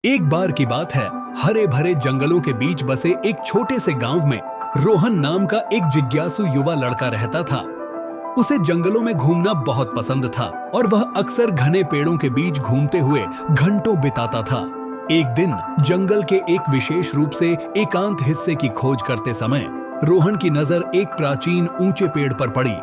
एक बार की बात है, हरे भरे जंगलों के बीच बसे एक छोटे से गांव में रोहन नाम का एक जिज्ञासु युवा लड़का रहता था। उसे जंगलों में घूमना बहुत पसंद था और वह अक्सर घने पेड़ों के बीच घूमते हुए घंटों बिताता था। एक दिन जंगल के एक विशेष रूप से एकांत हिस्से की खोज करते समय रोहन की नजर एक प्राचीन ऊंचे पेड़ पर पड़ी।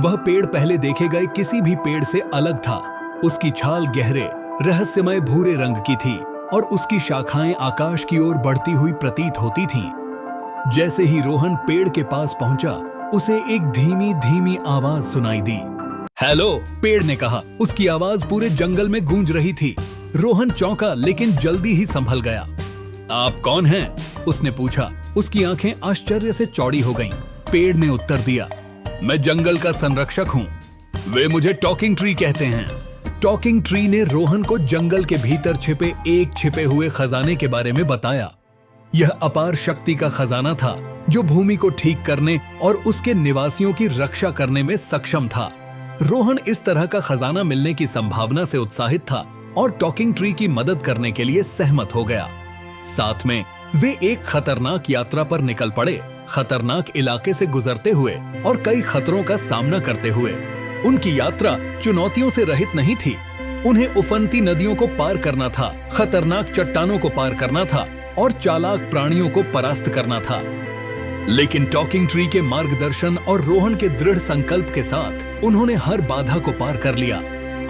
वह पेड़ पहले देखे गए किसी भी पेड़ से अलग था। उसकी छाल गहरे रहस्यमय भूरे रंग की थी और उसकी शाखाएं आकाश की ओर बढ़ती हुई प्रतीत होती थीं। जैसे ही रोहन पेड़ के पास पहुंचा, उसे एक धीमी धीमी आवाज सुनाई दी। हेलो, पेड़ ने कहा। उसकी आवाज पूरे जंगल में गूंज रही थी। रोहन चौंका लेकिन जल्दी ही संभल गया। आप कौन हैं? उसने पूछा। उसकी आंखें आश्चर्य से चौड़ी हो गईं। पेड़ ने उत्तर दिया, मैं जंगल का संरक्षक हूँ। वे मुझे टॉकिंग ट्री कहते हैं। टॉकिंग ट्री ने रोहन को जंगल के भीतर छिपे हुए खजाने के बारे में बताया। यह अपार शक्ति का खजाना था जो भूमि को ठीक करने और उसके निवासियों की रक्षा करने में सक्षम था। रोहन इस तरह का खजाना मिलने की संभावना से उत्साहित था और टॉकिंग ट्री की मदद करने के लिए सहमत हो गया। साथ में वे एक खतरनाक यात्रा पर निकल पड़े। खतरनाक इलाके से गुजरते हुए और कई खतरों का सामना करते हुए। उनकी यात्रा चुनौतियों से रहित नहीं थी। उन्हें उफनती नदियों को पार करना था, खतरनाक चट्टानों को पार करना था और चालाक प्राणियों को परास्त करना था। लेकिन टॉकिंग ट्री के मार्गदर्शन और रोहन के दृढ़ संकल्प के साथ उन्होंने हर बाधा को पार कर लिया।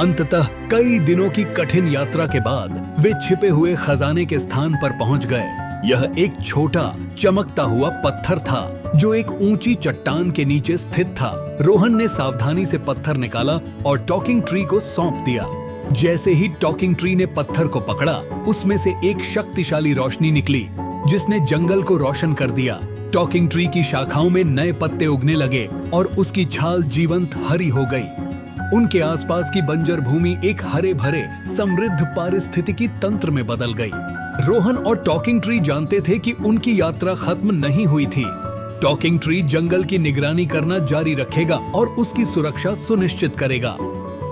अंततः कई दिनों की कठिन यात्रा के बाद वे छिपे हुए खजाने के स्थान पर पहुंच गए। यह एक छोटा चमकता हुआ पत्थर था जो एक ऊंची चट्टान के नीचे स्थित था। रोहन ने सावधानी से पत्थर निकाला और टॉकिंग ट्री को सौंप दिया। जैसे ही टॉकिंग ट्री ने पत्थर को पकड़ा, उसमें से एक शक्तिशाली रोशनी निकली जिसने जंगल को रोशन कर दिया। टॉकिंग ट्री की शाखाओं में नए पत्ते उगने लगे और उसकी छाल जीवंत हरी हो गई। उनके आसपास की बंजर भूमि एक हरे भरे समृद्ध पारिस्थितिकी तंत्र में बदल गई। रोहन और टॉकिंग ट्री जानते थे कि उनकी यात्रा खत्म नहीं हुई थी। टॉकिंग ट्री जंगल की निगरानी करना जारी रखेगा और उसकी सुरक्षा सुनिश्चित करेगा।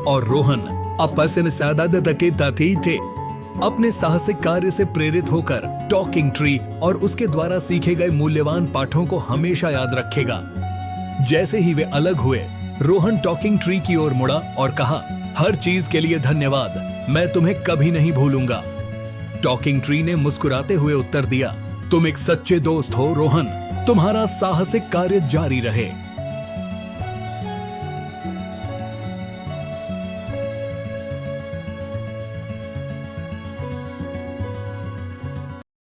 और रोहन अपने साहसिक कार्य से प्रेरित होकर टॉकिंग ट्री और उसके द्वारा सीखे गए मूल्यवान पाठों को हमेशा याद रखेगा। जैसे ही वे अलग हुए, रोहन टॉकिंग ट्री की ओर मुड़ा और कहा, हर चीज के लिए धन्यवाद, मैं तुम्हें कभी नहीं भूलूंगा। टॉकिंग ट्री ने मुस्कुराते हुए उत्तर दिया, तुम एक सच्चे दोस्त हो रोहन, तुम्हारा साहसिक कार्य जारी रहे।